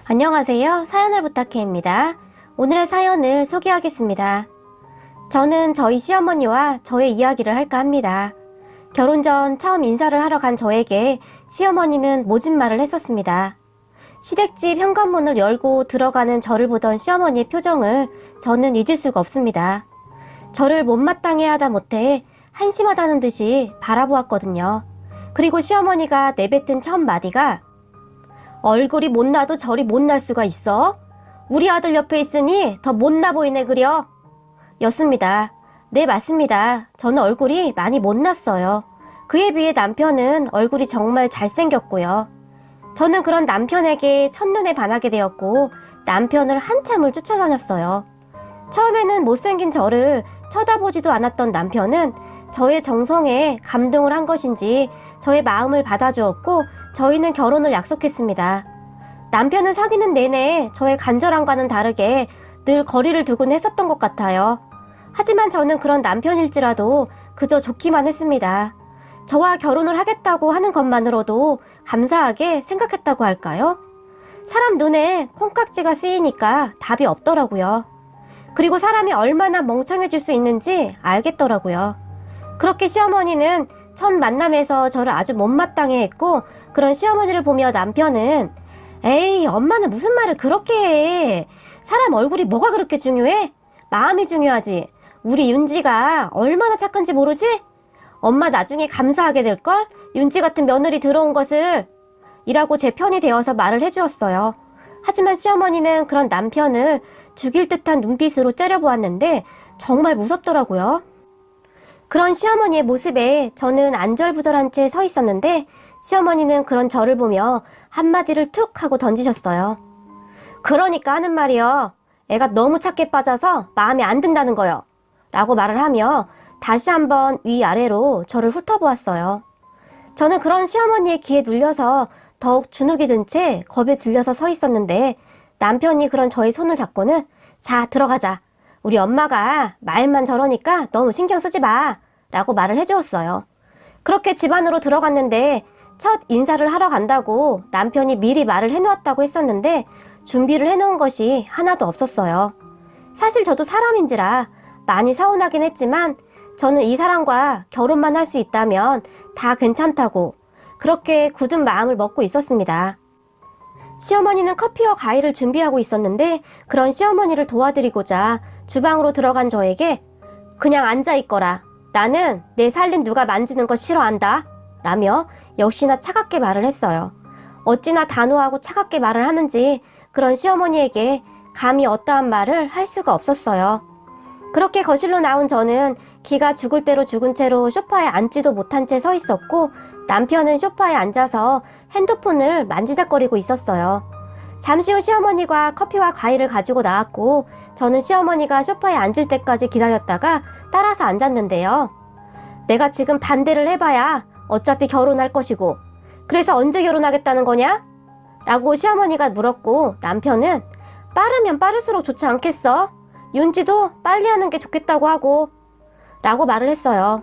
안녕하세요. 사연을 부탁해입니다. 오늘의 사연을 소개하겠습니다. 저는 저희 시어머니와 저의 이야기를 할까 합니다. 결혼 전 처음 인사를 하러 간 저에게 시어머니는 모진 말을 했었습니다. 시댁집 현관문을 열고 들어가는 저를 보던 시어머니의 표정을 저는 잊을 수가 없습니다. 저를 못마땅해 하다 못해 한심하다는 듯이 바라보았거든요. 그리고 시어머니가 내뱉은 첫 마디가 얼굴이 못나도 저리 못날 수가 있어? 우리 아들 옆에 있으니 더 못나 보이네 그려? 였습니다. 네, 맞습니다. 저는 얼굴이 많이 못났어요. 그에 비해 남편은 얼굴이 정말 잘생겼고요. 저는 그런 남편에게 첫눈에 반하게 되었고 남편을 한참을 쫓아다녔어요. 처음에는 못생긴 저를 쳐다보지도 않았던 남편은 저의 정성에 감동을 한 것인지 저의 마음을 받아주었고 저희는 결혼을 약속했습니다. 남편은 사귀는 내내 저의 간절함과는 다르게 늘 거리를 두곤 했었던 것 같아요. 하지만 저는 그런 남편일지라도 그저 좋기만 했습니다. 저와 결혼을 하겠다고 하는 것만으로도 감사하게 생각했다고 할까요? 사람 눈에 콩깍지가 쓰이니까 답이 없더라고요. 그리고 사람이 얼마나 멍청해질 수 있는지 알겠더라고요. 그렇게 시어머니는 첫 만남에서 저를 아주 못마땅해 했고 그런 시어머니를 보며 남편은 에이, 엄마는 무슨 말을 그렇게 해. 사람 얼굴이 뭐가 그렇게 중요해? 마음이 중요하지. 우리 윤지가 얼마나 착한지 모르지? 엄마 나중에 감사하게 될걸? 윤지 같은 며느리 들어온 것을. 이라고 제 편이 되어서 말을 해주었어요. 하지만 시어머니는 그런 남편을 죽일 듯한 눈빛으로 째려보았는데 정말 무섭더라고요. 그런 시어머니의 모습에 저는 안절부절한 채 서 있었는데 시어머니는 그런 저를 보며 한마디를 툭 하고 던지셨어요. 그러니까 하는 말이요. 애가 너무 착해 빠져서 마음에 안 든다는 거요. 라고 말을 하며 다시 한번 위아래로 저를 훑어보았어요. 저는 그런 시어머니의 귀에 눌려서 더욱 주눅이 든 채 겁에 질려서 서 있었는데 남편이 그런 저의 손을 잡고는 자, 들어가자. 우리 엄마가 말만 저러니까 너무 신경 쓰지 마. 라고 말을 해주었어요. 그렇게 집 안으로 들어갔는데 첫 인사를 하러 간다고 남편이 미리 말을 해놓았다고 했었는데 준비를 해놓은 것이 하나도 없었어요. 사실 저도 사람인지라 많이 서운하긴 했지만 저는 이 사람과 결혼만 할 수 있다면 다 괜찮다고 그렇게 굳은 마음을 먹고 있었습니다. 시어머니는 커피와 과일을 준비하고 있었는데 그런 시어머니를 도와드리고자 주방으로 들어간 저에게 그냥 앉아있거라. 나는 내 살림 누가 만지는 거 싫어한다. 라며 역시나 차갑게 말을 했어요. 어찌나 단호하고 차갑게 말을 하는지 그런 시어머니에게 감히 어떠한 말을 할 수가 없었어요. 그렇게 거실로 나온 저는 기가 죽을 대로 죽은 채로 소파에 앉지도 못한 채 서 있었고 남편은 소파에 앉아서 핸드폰을 만지작거리고 있었어요. 잠시 후 시어머니가 커피와 과일을 가지고 나왔고 저는 시어머니가 소파에 앉을 때까지 기다렸다가 따라서 앉았는데요. 내가 지금 반대를 해봐야 어차피 결혼할 것이고 그래서 언제 결혼하겠다는 거냐? 라고 시어머니가 물었고 남편은 빠르면 빠를수록 좋지 않겠어? 윤지도 빨리 하는 게 좋겠다고 하고 라고 말을 했어요.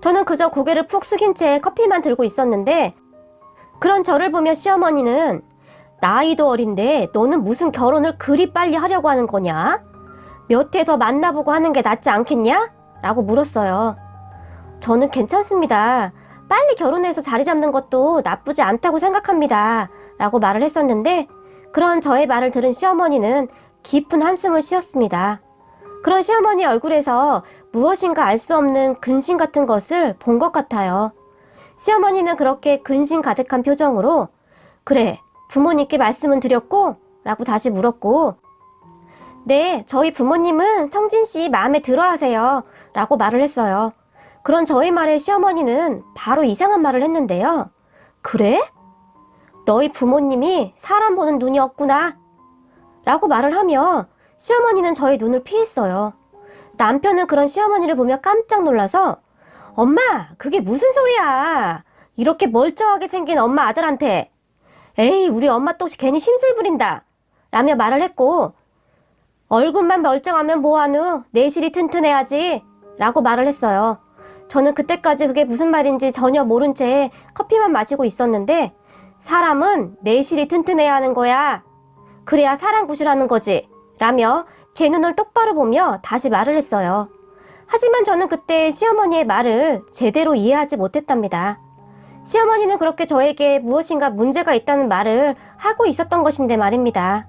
저는 그저 고개를 푹 숙인 채 커피만 들고 있었는데 그런 저를 보며 시어머니는 나이도 어린데 너는 무슨 결혼을 그리 빨리 하려고 하는 거냐? 몇 해 더 만나보고 하는 게 낫지 않겠냐? 라고 물었어요. 저는 괜찮습니다. 빨리 결혼해서 자리 잡는 것도 나쁘지 않다고 생각합니다. 라고 말을 했었는데 그런 저의 말을 들은 시어머니는 깊은 한숨을 쉬었습니다. 그런 시어머니 얼굴에서 무엇인가 알 수 없는 근심 같은 것을 본 것 같아요. 시어머니는 그렇게 근심 가득한 표정으로 그래, 부모님께 말씀은 드렸고? 라고 다시 물었고 네, 저희 부모님은 성진씨 마음에 들어 하세요. 라고 말을 했어요. 그런 저의 말에 시어머니는 바로 이상한 말을 했는데요. 그래? 너희 부모님이 사람 보는 눈이 없구나. 라고 말을 하며 시어머니는 저의 눈을 피했어요. 남편은 그런 시어머니를 보며 깜짝 놀라서 엄마, 그게 무슨 소리야. 이렇게 멀쩡하게 생긴 엄마 아들한테. 에이, 우리 엄마 또 괜히 심술 부린다. 라며 말을 했고 얼굴만 멀쩡하면 뭐하누? 내실이 튼튼해야지. 라고 말을 했어요. 저는 그때까지 그게 무슨 말인지 전혀 모른 채 커피만 마시고 있었는데 사람은 내실이 튼튼해야 하는 거야. 그래야 사람 구실하는 거지. 라며 제 눈을 똑바로 보며 다시 말을 했어요. 하지만 저는 그때 시어머니의 말을 제대로 이해하지 못했답니다. 시어머니는 그렇게 저에게 무엇인가 문제가 있다는 말을 하고 있었던 것인데 말입니다.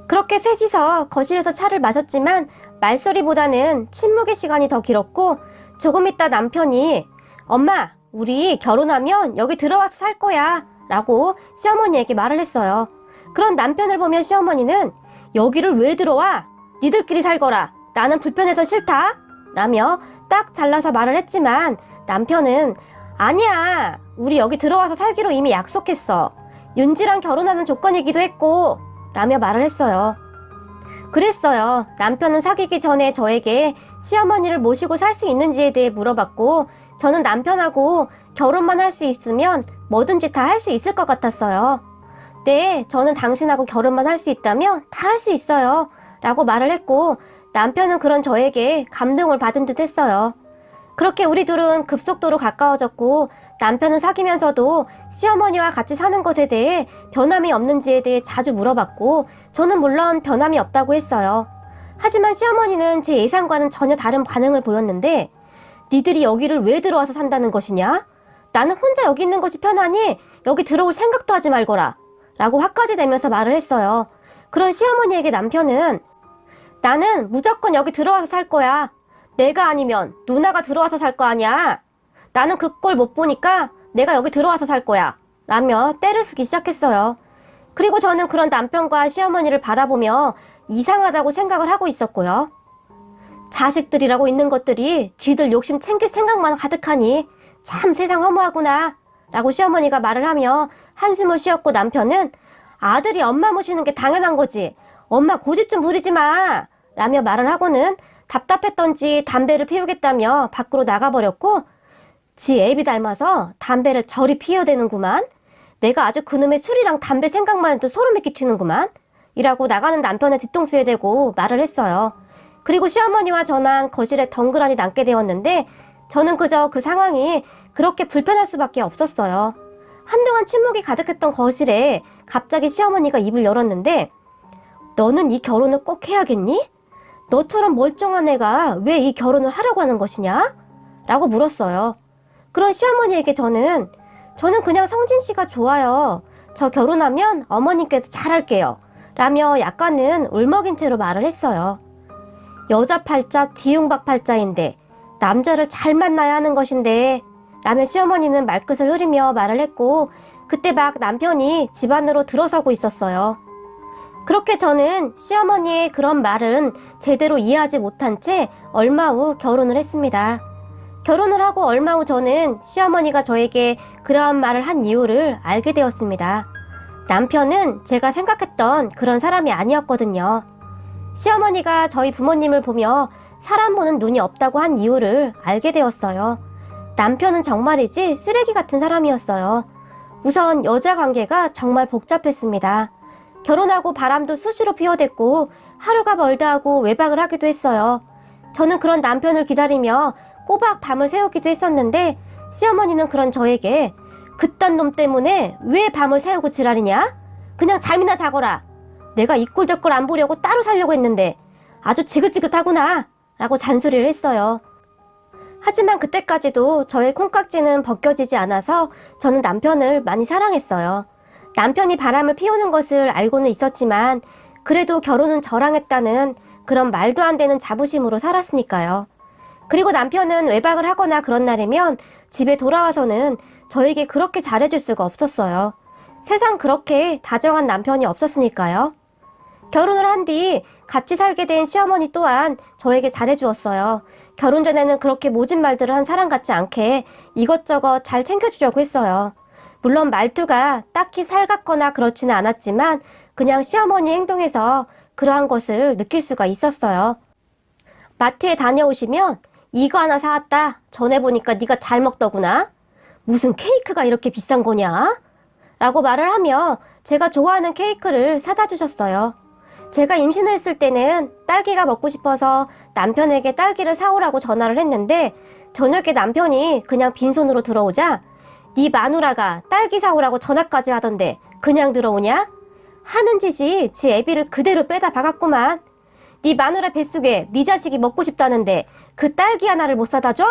그렇게 셋이서 거실에서 차를 마셨지만 말소리보다는 침묵의 시간이 더 길었고, 조금 있다 남편이 엄마, 우리 결혼하면 여기 들어와서 살 거야 라고 시어머니에게 말을 했어요. 그런 남편을 보며 시어머니는 여기를 왜 들어와? 니들끼리 살거라. 나는 불편해서 싫다 라며 딱 잘라서 말을 했지만, 남편은 아니야, 우리 여기 들어와서 살기로 이미 약속했어. 윤지랑 결혼하는 조건이기도 했고 라며 말을 했어요. 그랬어요. 남편은 사귀기 전에 저에게 시어머니를 모시고 살 수 있는지에 대해 물어봤고, 저는 남편하고 결혼만 할 수 있으면 뭐든지 다 할 수 있을 것 같았어요. 네, 저는 당신하고 결혼만 할 수 있다면 다 할 수 있어요 라고 말을 했고, 남편은 그런 저에게 감동을 받은 듯 했어요. 그렇게 우리 둘은 급속도로 가까워졌고, 남편은 사귀면서도 시어머니와 같이 사는 것에 대해 변함이 없는지에 대해 자주 물어봤고, 저는 물론 변함이 없다고 했어요. 하지만 시어머니는 제 예상과는 전혀 다른 반응을 보였는데, 니들이 여기를 왜 들어와서 산다는 것이냐? 나는 혼자 여기 있는 것이 편하니 여기 들어올 생각도 하지 말거라 라고 화까지 내면서 말을 했어요. 그런 시어머니에게 남편은 나는 무조건 여기 들어와서 살 거야. 내가 아니면 누나가 들어와서 살 거 아니야. 나는 그 꼴 못 보니까 내가 여기 들어와서 살 거야 라며 떼를 쓰기 시작했어요. 그리고 저는 그런 남편과 시어머니를 바라보며 이상하다고 생각을 하고 있었고요. 자식들이라고 있는 것들이 지들 욕심 챙길 생각만 가득하니 참 세상 허무하구나 라고 시어머니가 말을 하며 한숨을 쉬었고, 남편은 아들이 엄마 모시는 게 당연한 거지. 엄마 고집 좀 부리지 마 라며 말을 하고는 답답했던지 담배를 피우겠다며 밖으로 나가버렸고, 지 애비 닮아서 담배를 저리 피워대는구만. 내가 아주 그놈의 술이랑 담배 생각만 해도 소름이 끼치는구만 이라고 나가는 남편의 뒤통수에 대고 말을 했어요. 그리고 시어머니와 저만 거실에 덩그러니 남게 되었는데, 저는 그저 그 상황이 그렇게 불편할 수밖에 없었어요. 한동안 침묵이 가득했던 거실에 갑자기 시어머니가 입을 열었는데, 너는 이 결혼을 꼭 해야겠니? 너처럼 멀쩡한 애가 왜 이 결혼을 하려고 하는 것이냐? 라고 물었어요. 그런 시어머니에게 저는 그냥 성진 씨가 좋아요. 저 결혼하면 어머님께도 잘할게요 라며 약간은 울먹인 채로 말을 했어요. 여자 팔자 뒤웅박 팔자인데 남자를 잘 만나야 하는 것인데 라며 시어머니는 말끝을 흐리며 말을 했고, 그때 막 남편이 집 안으로 들어서고 있었어요. 그렇게 저는 시어머니의 그런 말은 제대로 이해하지 못한 채 얼마 후 결혼을 했습니다. 결혼을 하고 얼마 후 저는 시어머니가 저에게 그러한 말을 한 이유를 알게 되었습니다. 남편은 제가 생각했던 그런 사람이 아니었거든요. 시어머니가 저희 부모님을 보며 사람 보는 눈이 없다고 한 이유를 알게 되었어요. 남편은 정말이지 쓰레기 같은 사람이었어요. 우선 여자 관계가 정말 복잡했습니다. 결혼하고 바람도 수시로 피워댔고 하루가 멀다 하고 외박을 하기도 했어요. 저는 그런 남편을 기다리며 꼬박 밤을 새우기도 했었는데, 시어머니는 그런 저에게 그딴 놈 때문에 왜 밤을 새우고 지랄이냐? 그냥 잠이나 자거라. 내가 이 꼴 저 꼴 안 보려고 따로 살려고 했는데 아주 지긋지긋하구나 라고 잔소리를 했어요. 하지만 그때까지도 저의 콩깍지는 벗겨지지 않아서 저는 남편을 많이 사랑했어요. 남편이 바람을 피우는 것을 알고는 있었지만 그래도 결혼은 저랑 했다는 그런 말도 안 되는 자부심으로 살았으니까요. 그리고 남편은 외박을 하거나 그런 날이면 집에 돌아와서는 저에게 그렇게 잘해줄 수가 없었어요. 세상 그렇게 다정한 남편이 없었으니까요. 결혼을 한 뒤 같이 살게 된 시어머니 또한 저에게 잘해주었어요. 결혼 전에는 그렇게 모진 말들을 한 사람 같지 않게 이것저것 잘 챙겨주려고 했어요. 물론 말투가 딱히 살갑거나 그렇지는 않았지만 그냥 시어머니 행동에서 그러한 것을 느낄 수가 있었어요. 마트에 다녀오시면 이거 하나 사왔다. 전에 보니까 네가 잘 먹더구나. 무슨 케이크가 이렇게 비싼 거냐? 라고 말을 하며 제가 좋아하는 케이크를 사다 주셨어요. 제가 임신을 했을 때는 딸기가 먹고 싶어서 남편에게 딸기를 사오라고 전화를 했는데, 저녁에 남편이 그냥 빈손으로 들어오자 네 마누라가 딸기 사오라고 전화까지 하던데 그냥 들어오냐? 하는 짓이 지 애비를 그대로 빼다 박았구만. 네 마누라 뱃속에 네 자식이 먹고 싶다는데 그 딸기 하나를 못 사다 줘?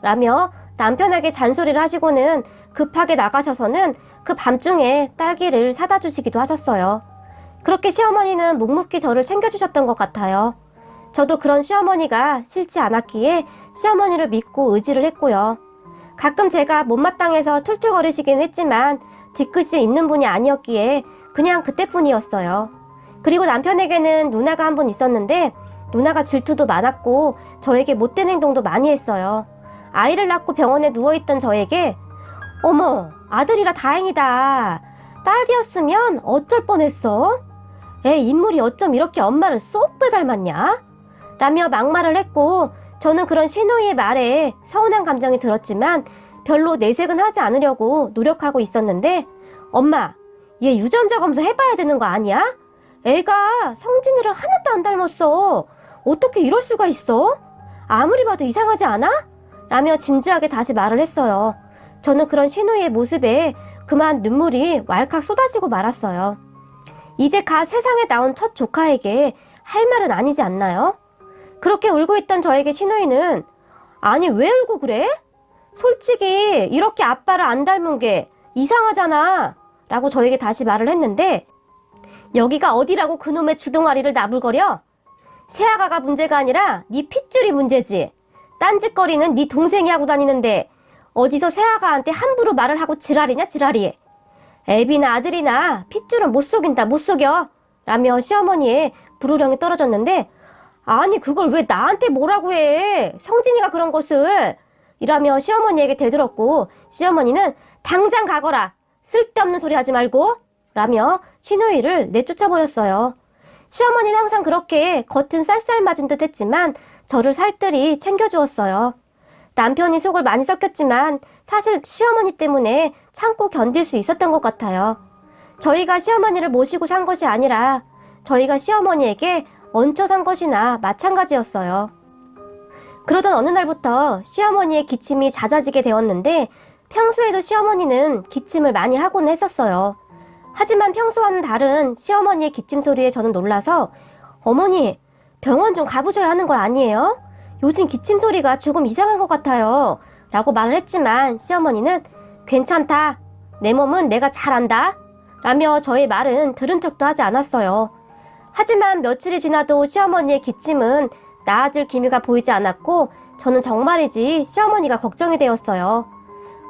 라며 남편에게 잔소리를 하시고는 급하게 나가셔서는 그 밤중에 딸기를 사다 주시기도 하셨어요. 그렇게 시어머니는 묵묵히 저를 챙겨주셨던 것 같아요. 저도 그런 시어머니가 싫지 않았기에 시어머니를 믿고 의지를 했고요. 가끔 제가 못마땅해서 툴툴거리시긴 했지만 뒤끝이 있는 분이 아니었기에 그냥 그때뿐이었어요. 그리고 남편에게는 누나가 한 분 있었는데 누나가 질투도 많았고 저에게 못된 행동도 많이 했어요. 아이를 낳고 병원에 누워있던 저에게 어머, 아들이라 다행이다. 딸이었으면 어쩔 뻔했어? 애 인물이 어쩜 이렇게 엄마를 쏙 빼닮았냐? 라며 막말을 했고 저는 그런 시누이의 말에 서운한 감정이 들었지만 별로 내색은 하지 않으려고 노력하고 있었는데 엄마, 얘 유전자 검사 해봐야 되는 거 아니야? 애가 성진이를 하나도 안 닮았어. 어떻게 이럴 수가 있어? 아무리 봐도 이상하지 않아? 라며 진지하게 다시 말을 했어요. 저는 그런 시누이의 모습에 그만 눈물이 왈칵 쏟아지고 말았어요. 이제 갓 세상에 나온 첫 조카에게 할 말은 아니지 않나요? 그렇게 울고 있던 저에게 시누이는 아니 왜 울고 그래? 솔직히 이렇게 아빠를 안 닮은 게 이상하잖아 라고 저에게 다시 말을 했는데 여기가 어디라고 그놈의 주둥아리를 나불거려? 새아가가 문제가 아니라 네 핏줄이 문제지. 딴짓거리는 네 동생이 하고 다니는데 어디서 새아가한테 함부로 말을 하고 지랄이냐 지랄이. 애비나 아들이나 핏줄은 못 속인다 못 속여 라며 시어머니의 불호령이 떨어졌는데 아니 그걸 왜 나한테 뭐라고 해. 성진이가 그런 것을 이라며 시어머니에게 대들었고 시어머니는 당장 가거라. 쓸데없는 소리 하지 말고 라며 시누이를 내쫓아버렸어요. 시어머니는 항상 그렇게 겉은 쌀쌀 맞은 듯 했지만 저를 살뜰히 챙겨주었어요. 남편이 속을 많이 썩혔지만 사실 시어머니 때문에 참고 견딜 수 있었던 것 같아요. 저희가 시어머니를 모시고 산 것이 아니라 저희가 시어머니에게 얹혀 산 것이나 마찬가지였어요. 그러던 어느 날부터 시어머니의 기침이 잦아지게 되었는데 평소에도 시어머니는 기침을 많이 하곤 했었어요. 하지만 평소와는 다른 시어머니의 기침 소리에 저는 놀라서 어머니, 병원 좀 가보셔야 하는 거 아니에요? 요즘 기침 소리가 조금 이상한 것 같아요. 라고 말을 했지만 시어머니는 괜찮다. 내 몸은 내가 잘 안다. 라며 저의 말은 들은 척도 하지 않았어요. 하지만 며칠이 지나도 시어머니의 기침은 나아질 기미가 보이지 않았고 저는 정말이지 시어머니가 걱정이 되었어요.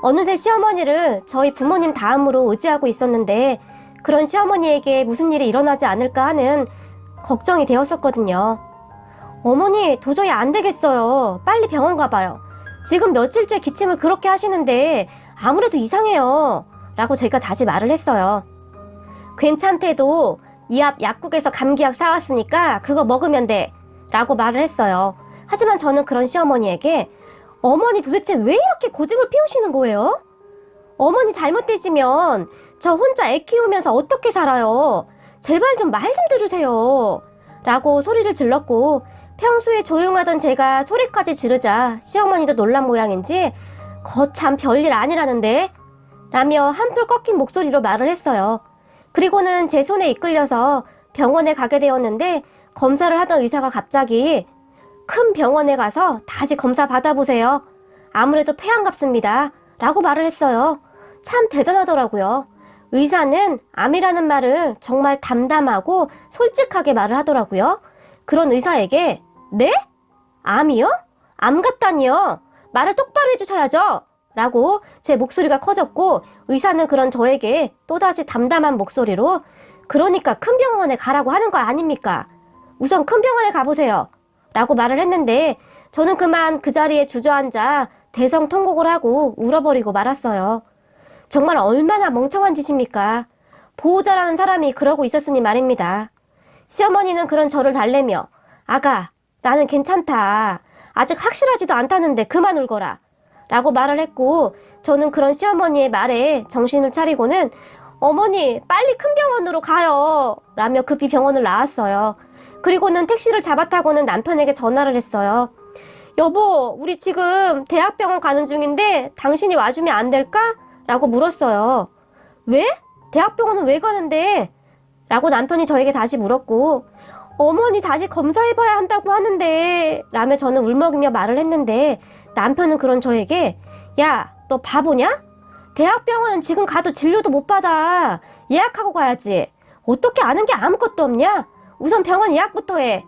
어느새 시어머니를 저희 부모님 다음으로 의지하고 있었는데 그런 시어머니에게 무슨 일이 일어나지 않을까 하는 걱정이 되었었거든요. 어머니 도저히 안 되겠어요. 빨리 병원 가봐요. 지금 며칠째 기침을 그렇게 하시는데 아무래도 이상해요. 라고 제가 다시 말을 했어요. 괜찮대도 이 앞 약국에서 감기약 사왔으니까 그거 먹으면 돼. 라고 말을 했어요. 하지만 저는 그런 시어머니에게 어머니 도대체 왜 이렇게 고집을 피우시는 거예요? 어머니 잘못되시면 저 혼자 애 키우면서 어떻게 살아요? 제발 좀 말 좀 들으세요. 라고 소리를 질렀고 평소에 조용하던 제가 소리까지 지르자 시어머니도 놀란 모양인지 거참 별일 아니라는데? 라며 한풀 꺾인 목소리로 말을 했어요. 그리고는 제 손에 이끌려서 병원에 가게 되었는데 검사를 하던 의사가 갑자기 큰 병원에 가서 다시 검사 받아보세요. 아무래도 폐암 같습니다. 라고 말을 했어요. 참 대단하더라고요. 의사는 암이라는 말을 정말 담담하고 솔직하게 말을 하더라고요. 그런 의사에게 네? 암이요? 암 같다니요? 말을 똑바로 해주셔야죠. 라고 제 목소리가 커졌고 의사는 그런 저에게 또다시 담담한 목소리로 그러니까 큰 병원에 가라고 하는 거 아닙니까? 우선 큰 병원에 가보세요. 라고 말을 했는데 저는 그만 그 자리에 주저앉아 대성통곡을 하고 울어버리고 말았어요. 정말 얼마나 멍청한 짓입니까? 보호자라는 사람이 그러고 있었으니 말입니다. 시어머니는 그런 저를 달래며 아가, 나는 괜찮다. 아직 확실하지도 않다는데 그만 울거라. 라고 말을 했고 저는 그런 시어머니의 말에 정신을 차리고는 어머니 빨리 큰 병원으로 가요. 라며 급히 병원을 나왔어요. 그리고는 택시를 잡아타고는 남편에게 전화를 했어요. 여보, 우리 지금 대학병원 가는 중인데 당신이 와주면 안 될까? 라고 물었어요. 왜? 대학병원은 왜 가는데? 라고 남편이 저에게 다시 물었고, 어머니 다시 검사해봐야 한다고 하는데 라며 저는 울먹이며 말을 했는데 남편은 그런 저에게 야, 너 바보냐? 대학병원은 지금 가도 진료도 못 받아. 예약하고 가야지. 어떻게 아는 게 아무것도 없냐? 우선 병원 예약부터 해.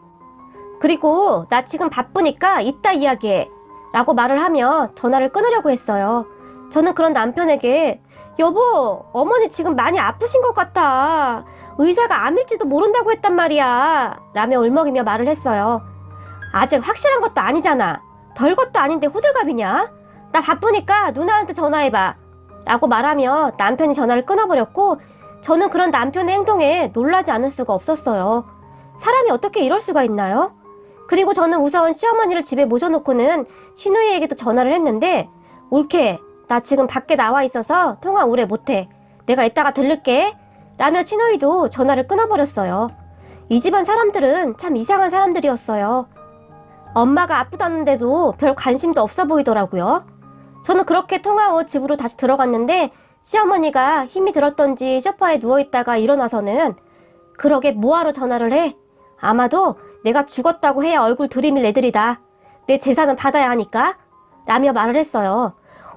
그리고 나 지금 바쁘니까 이따 이야기해 라고 말을 하며 전화를 끊으려고 했어요. 저는 그런 남편에게 여보, 어머니 지금 많이 아프신 것 같아. 의사가 암일지도 모른다고 했단 말이야 라며 울먹이며 말을 했어요. 아직 확실한 것도 아니잖아. 별것도 아닌데 호들갑이냐? 나 바쁘니까 누나한테 전화해봐 라고 말하며 남편이 전화를 끊어버렸고 저는 그런 남편의 행동에 놀라지 않을 수가 없었어요. 사람이 어떻게 이럴 수가 있나요? 그리고 저는 우선 시어머니를 집에 모셔놓고는 시누이에게도 전화를 했는데 올케, 나 지금 밖에 나와 있어서 통화 오래 못해. 내가 이따가 들를게 라며 시누이도 전화를 끊어버렸어요. 이 집안 사람들은 참 이상한 사람들이었어요. 엄마가 아프다는데도 별 관심도 없어 보이더라고요. 저는 그렇게 통화 후 집으로 다시 들어갔는데 시어머니가 힘이 들었던지 소파에 누워있다가 일어나서는 그러게 뭐하러 전화를 해? 아마도 내가 죽었다고 해야 얼굴 들이밀 애들이다. 내 재산은 받아야 하니까 라며 말을 했어요.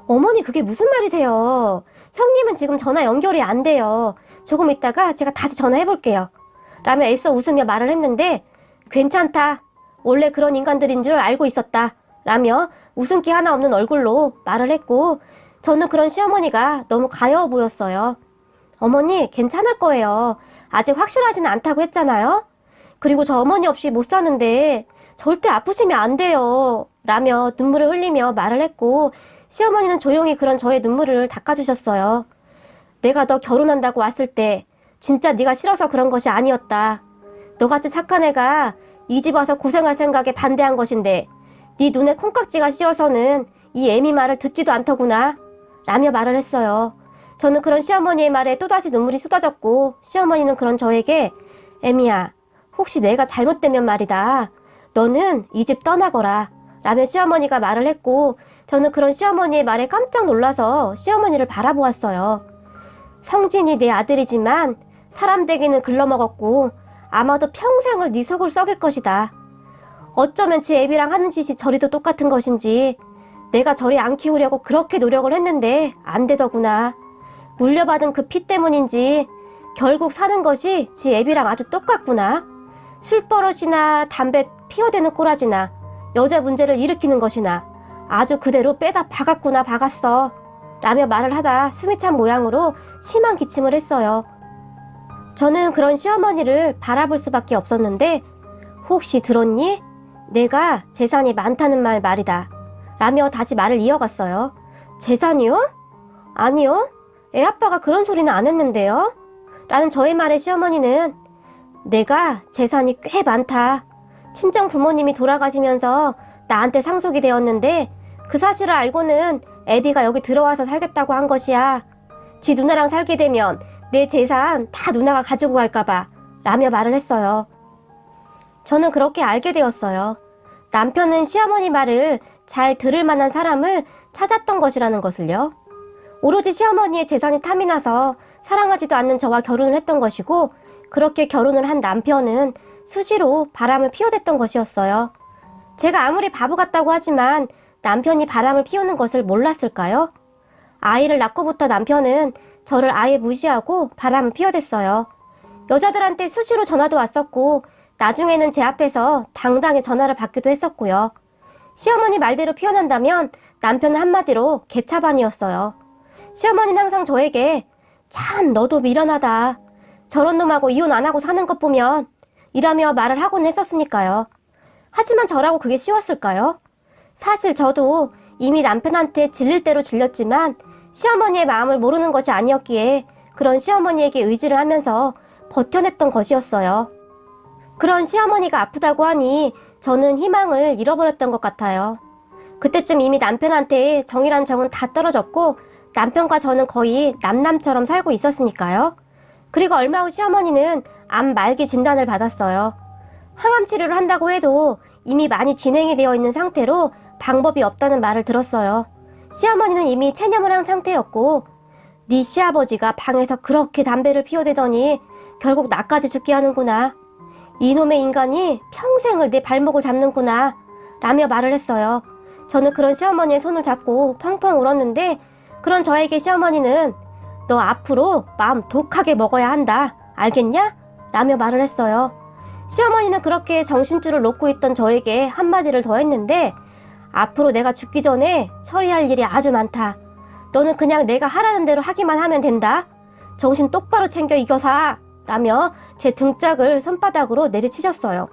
어머니 그게 무슨 말이세요? 형님은 지금 전화 연결이 안 돼요. 조금 있다가 제가 다시 전화해볼게요 라며 애써 웃으며 말을 했는데 괜찮다. 원래 그런 인간들인 줄 알고 있었다 라며 웃음기 하나 없는 얼굴로 말을 했고 저는 그런 시어머니가 너무 가여워 보였어요. 어머니 괜찮을 거예요. 아직 확실하지는 않다고 했잖아요. 그리고 저 어머니 없이 못 사는데 절대 아프시면 안 돼요 라며 눈물을 흘리며 말을 했고 시어머니는 조용히 그런 저의 눈물을 닦아주셨어요. 내가 너 결혼한다고 왔을 때 진짜 네가 싫어서 그런 것이 아니었다. 너같이 착한 애가 이 집 와서 고생할 생각에 반대한 것인데 네 눈에 콩깍지가 씌어서는 이 애미 말을 듣지도 않더구나 라며 말을 했어요. 저는 그런 시어머니의 말에 또다시 눈물이 쏟아졌고 시어머니는 그런 저에게 애미야, 혹시 내가 잘못되면 말이다. 너는 이 집 떠나거라 라며 시어머니가 말을 했고 저는 그런 시어머니의 말에 깜짝 놀라서 시어머니를 바라보았어요. 성진이 내 아들이지만 사람 되기는 글러먹었고 아마도 평생을 네 속을 썩일 것이다. 어쩌면 지 애비랑 하는 짓이 저리도 똑같은 것인지 내가 저리 안 키우려고 그렇게 노력을 했는데 안 되더구나. 물려받은 그 피 때문인지 결국 사는 것이 지 애비랑 아주 똑같구나. 술버릇이나 담배 피워대는 꼬라지나 여자 문제를 일으키는 것이나 아주 그대로 빼다 박았구나 박았어 라며 말을 하다 숨이 찬 모양으로 심한 기침을 했어요. 저는 그런 시어머니를 바라볼 수밖에 없었는데 혹시 들었니? 내가 재산이 많다는 말이다 라며 다시 말을 이어갔어요. 재산이요? 아니요. 애아빠가 그런 소리는 안 했는데요 라는 저의 말에 시어머니는 내가 재산이 꽤 많다. 친정 부모님이 돌아가시면서 나한테 상속이 되었는데 그 사실을 알고는 애비가 여기 들어와서 살겠다고 한 것이야. 지 누나랑 살게 되면 내 재산 다 누나가 가지고 갈까봐 라며 말을 했어요. 저는 그렇게 알게 되었어요. 남편은 시어머니 말을 잘 들을 만한 사람을 찾았던 것이라는 것을요. 오로지 시어머니의 재산이 탐이 나서 사랑하지도 않는 저와 결혼을 했던 것이고 그렇게 결혼을 한 남편은 수시로 바람을 피워댔던 것이었어요. 제가 아무리 바보 같다고 하지만 남편이 바람을 피우는 것을 몰랐을까요? 아이를 낳고부터 남편은 저를 아예 무시하고 바람을 피워댔어요. 여자들한테 수시로 전화도 왔었고 나중에는 제 앞에서 당당히 전화를 받기도 했었고요. 시어머니 말대로 표현한다면 남편은 한마디로 개차반이었어요. 시어머니는 항상 저에게 참 너도 미련하다. 저런 놈하고 이혼 안 하고 사는 것 보면 이라며 말을 하곤 했었으니까요. 하지만 저라고 그게 쉬웠을까요? 사실 저도 이미 남편한테 질릴 대로 질렸지만 시어머니의 마음을 모르는 것이 아니었기에 그런 시어머니에게 의지를 하면서 버텨냈던 것이었어요. 그런 시어머니가 아프다고 하니 저는 희망을 잃어버렸던 것 같아요. 그때쯤 이미 남편한테 정이란 정은 다 떨어졌고 남편과 저는 거의 남남처럼 살고 있었으니까요. 그리고 얼마 후 시어머니는 암 말기 진단을 받았어요. 항암 치료를 한다고 해도 이미 많이 진행이 되어 있는 상태로 방법이 없다는 말을 들었어요. 시어머니는 이미 체념을 한 상태였고 네 시아버지가 방에서 그렇게 담배를 피워대더니 결국 나까지 죽게 하는구나. 이놈의 인간이 평생을 내 발목을 잡는구나. 라며 말을 했어요. 저는 그런 시어머니의 손을 잡고 펑펑 울었는데 그런 저에게 시어머니는 너 앞으로 마음 독하게 먹어야 한다. 알겠냐? 라며 말을 했어요. 시어머니는 그렇게 정신줄을 놓고 있던 저에게 한마디를 더 했는데 앞으로 내가 죽기 전에 처리할 일이 아주 많다. 너는 그냥 내가 하라는 대로 하기만 하면 된다. 정신 똑바로 챙겨 이겨사. 라며 제 등짝을 손바닥으로 내리치셨어요.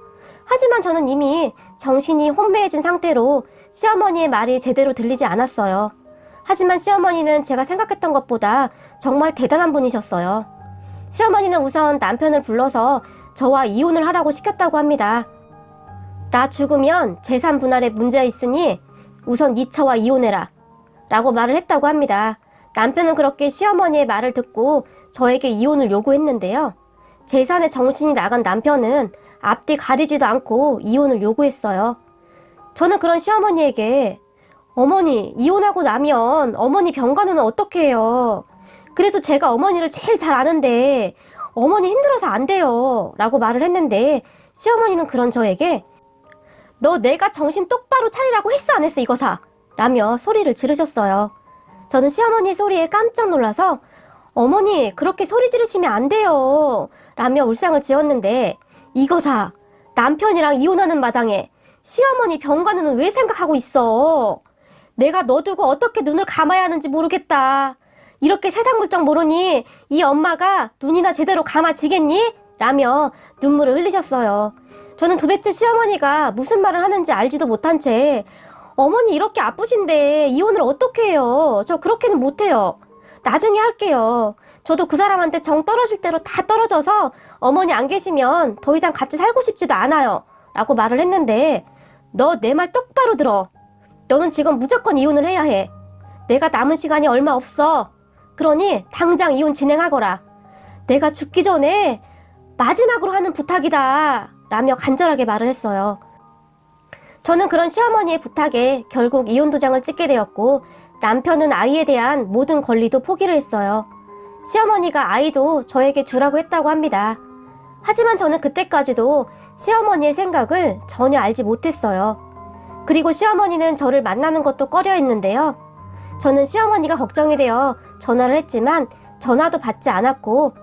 하지만 저는 이미 정신이 혼미해진 상태로 시어머니의 말이 제대로 들리지 않았어요. 하지만 시어머니는 제가 생각했던 것보다 정말 대단한 분이셨어요. 시어머니는 우선 남편을 불러서 저와 이혼을 하라고 시켰다고 합니다. 나 죽으면 재산 분할에 문제가 있으니 우선 네 처와 이혼해라. 라고 말을 했다고 합니다. 남편은 그렇게 시어머니의 말을 듣고 저에게 이혼을 요구했는데요. 재산에 정신이 나간 남편은 앞뒤 가리지도 않고 이혼을 요구했어요. 저는 그런 시어머니에게 어머니, 이혼하고 나면 어머니 병간호는 어떻게 해요? 그래도 제가 어머니를 제일 잘 아는데 어머니 힘들어서 안 돼요. 라고 말을 했는데 시어머니는 그런 저에게 너 내가 정신 똑바로 차리라고 했어 안 했어 이거사? 라며 소리를 지르셨어요. 저는 시어머니 소리에 깜짝 놀라서 어머니 그렇게 소리 지르시면 안 돼요. 라며 울상을 지었는데 이거사 남편이랑 이혼하는 마당에 시어머니 병간호는 왜 생각하고 있어? 내가 너 두고 어떻게 눈을 감아야 하는지 모르겠다. 이렇게 세상 물정 모르니 이 엄마가 눈이나 제대로 감아지겠니? 라며 눈물을 흘리셨어요. 저는 도대체 시어머니가 무슨 말을 하는지 알지도 못한 채 어머니 이렇게 아프신데 이혼을 어떻게 해요? 저 그렇게는 못해요. 나중에 할게요. 저도 그 사람한테 정 떨어질 대로 다 떨어져서 어머니 안 계시면 더 이상 같이 살고 싶지도 않아요. 라고 말을 했는데 너 내 말 똑바로 들어. 너는 지금 무조건 이혼을 해야 해. 내가 남은 시간이 얼마 없어. 그러니 당장 이혼 진행하거라. 내가 죽기 전에 마지막으로 하는 부탁이다. 라며 간절하게 말을 했어요. 저는 그런 시어머니의 부탁에 결국 이혼 도장을 찍게 되었고 남편은 아이에 대한 모든 권리도 포기를 했어요. 시어머니가 아이도 저에게 주라고 했다고 합니다. 하지만 저는 그때까지도 시어머니의 생각을 전혀 알지 못했어요. 그리고 시어머니는 저를 만나는 것도 꺼려 했는데요. 저는 시어머니가 걱정이 되어 전화를 했지만 전화도 받지 않았고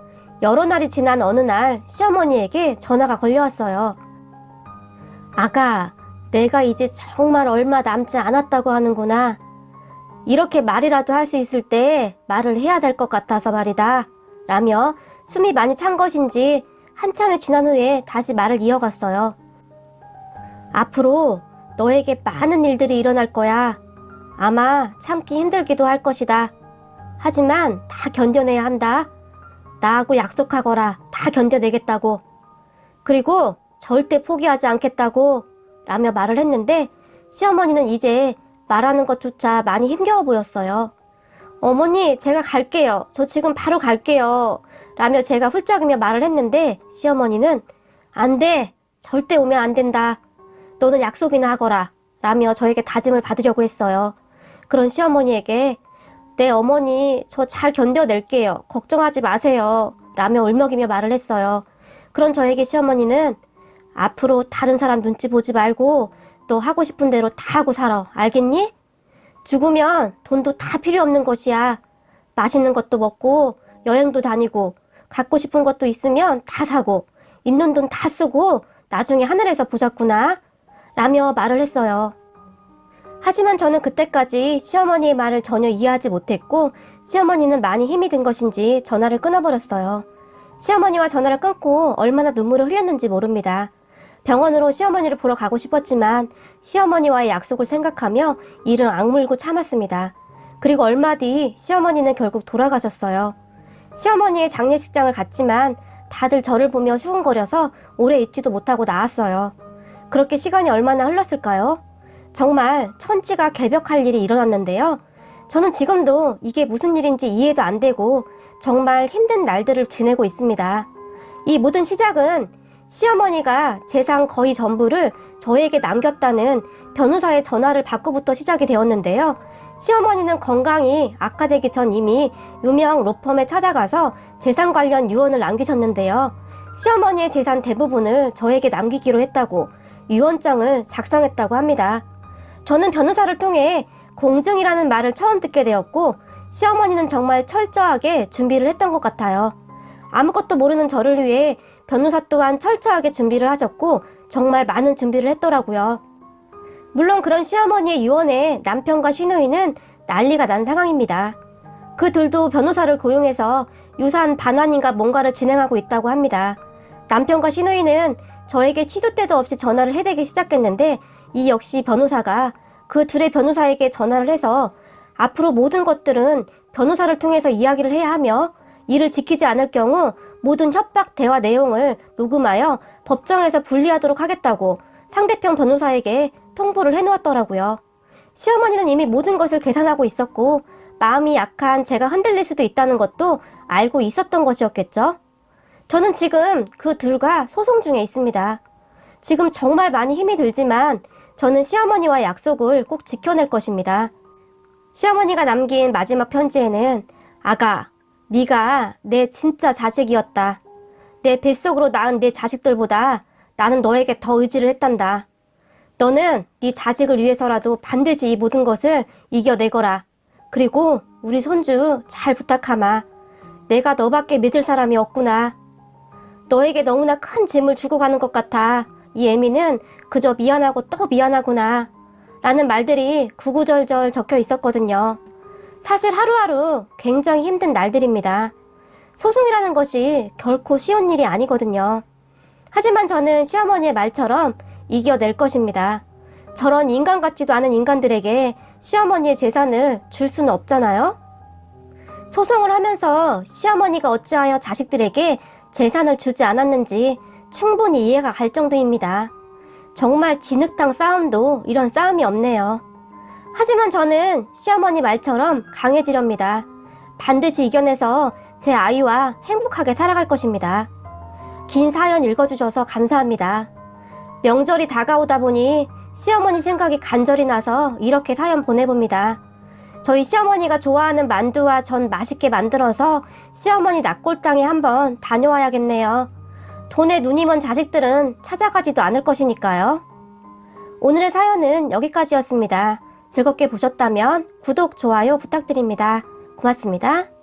여러 날이 지난 어느 날 시어머니에게 전화가 걸려왔어요. 아가, 내가 이제 정말 얼마 남지 않았다고 하는구나. 이렇게 말이라도 할 수 있을 때 말을 해야 될 것 같아서 말이다. 라며 숨이 많이 찬 것인지 한참이 지난 후에 다시 말을 이어갔어요. 앞으로 너에게 많은 일들이 일어날 거야. 아마 참기 힘들기도 할 것이다. 하지만 다 견뎌내야 한다. 나하고 약속하거라. 다 견뎌내겠다고. 그리고 절대 포기하지 않겠다고. 라며 말을 했는데 시어머니는 이제 말하는 것조차 많이 힘겨워 보였어요. 어머니, 제가 갈게요. 저 지금 바로 갈게요. 라며 제가 훌쩍이며 말을 했는데 시어머니는 안 돼. 절대 오면 안 된다. 너는 약속이나 하거라. 라며 저에게 다짐을 받으려고 했어요. 그런 시어머니에게 네 어머니 저 잘 견뎌낼게요. 걱정하지 마세요. 라며 울먹이며 말을 했어요. 그런 저에게 시어머니는 앞으로 다른 사람 눈치 보지 말고 너 하고 싶은 대로 다 하고 살아. 알겠니? 죽으면 돈도 다 필요 없는 것이야. 맛있는 것도 먹고 여행도 다니고 갖고 싶은 것도 있으면 다 사고 있는 돈 다 쓰고 나중에 하늘에서 보자꾸나. 라며 말을 했어요. 하지만 저는 그때까지 시어머니의 말을 전혀 이해하지 못했고 시어머니는 많이 힘이 든 것인지 전화를 끊어버렸어요. 시어머니와 전화를 끊고 얼마나 눈물을 흘렸는지 모릅니다. 병원으로 시어머니를 보러 가고 싶었지만 시어머니와의 약속을 생각하며 이를 악물고 참았습니다. 그리고 얼마 뒤 시어머니는 결국 돌아가셨어요. 시어머니의 장례식장을 갔지만 다들 저를 보며 수군거려서 오래 있지도 못하고 나왔어요. 그렇게 시간이 얼마나 흘렀을까요? 정말 천지가 개벽할 일이 일어났는데요. 저는 지금도 이게 무슨 일인지 이해도 안 되고 정말 힘든 날들을 지내고 있습니다. 이 모든 시작은 시어머니가 재산 거의 전부를 저에게 남겼다는 변호사의 전화를 받고부터 시작이 되었는데요. 시어머니는 건강이 악화되기 전 이미 유명 로펌에 찾아가서 재산 관련 유언을 남기셨는데요. 시어머니의 재산 대부분을 저에게 남기기로 했다고 유언장을 작성했다고 합니다. 저는 변호사를 통해 공증이라는 말을 처음 듣게 되었고 시어머니는 정말 철저하게 준비를 했던 것 같아요. 아무것도 모르는 저를 위해 변호사 또한 철저하게 준비를 하셨고 정말 많은 준비를 했더라고요. 물론 그런 시어머니의 유언에 남편과 시누이는 난리가 난 상황입니다. 그 둘도 변호사를 고용해서 유산 반환인가 뭔가를 진행하고 있다고 합니다. 남편과 시누이는 저에게 시도 때도 없이 전화를 해대기 시작했는데 이 역시 변호사가 그 둘의 변호사에게 전화를 해서 앞으로 모든 것들은 변호사를 통해서 이야기를 해야 하며 이를 지키지 않을 경우 모든 협박 대화 내용을 녹음하여 법정에서 분리하도록 하겠다고 상대편 변호사에게 통보를 해놓았더라고요. 시어머니는 이미 모든 것을 계산하고 있었고 마음이 약한 제가 흔들릴 수도 있다는 것도 알고 있었던 것이었겠죠. 저는 지금 그 둘과 소송 중에 있습니다. 지금 정말 많이 힘이 들지만 저는 시어머니와 약속을 꼭 지켜낼 것입니다. 시어머니가 남긴 마지막 편지에는 아가, 네가 내 진짜 자식이었다. 내 뱃속으로 낳은 내 자식들보다 나는 너에게 더 의지를 했단다. 너는 네 자식을 위해서라도 반드시 이 모든 것을 이겨내거라. 그리고 우리 손주 잘 부탁하마. 내가 너밖에 믿을 사람이 없구나. 너에게 너무나 큰 짐을 주고 가는 것 같아. 이 애미는 그저 미안하고 또 미안하구나. 라는 말들이 구구절절 적혀 있었거든요. 사실 하루하루 굉장히 힘든 날들입니다. 소송이라는 것이 결코 쉬운 일이 아니거든요. 하지만 저는 시어머니의 말처럼 이겨낼 것입니다. 저런 인간 같지도 않은 인간들에게 시어머니의 재산을 줄 수는 없잖아요. 소송을 하면서 시어머니가 어찌하여 자식들에게 재산을 주지 않았는지 충분히 이해가 갈 정도입니다. 정말 진흙탕 싸움도 이런 싸움이 없네요. 하지만 저는 시어머니 말처럼 강해지렵니다. 반드시 이겨내서 제 아이와 행복하게 살아갈 것입니다. 긴 사연 읽어주셔서 감사합니다. 명절이 다가오다 보니 시어머니 생각이 간절히 나서 이렇게 사연 보내봅니다. 저희 시어머니가 좋아하는 만두와 전 맛있게 만들어서 시어머니 낙골당에 한번 다녀와야겠네요. 돈에 눈이 먼 자식들은 찾아가지도 않을 것이니까요. 오늘의 사연은 여기까지였습니다. 즐겁게 보셨다면 구독, 좋아요 부탁드립니다. 고맙습니다.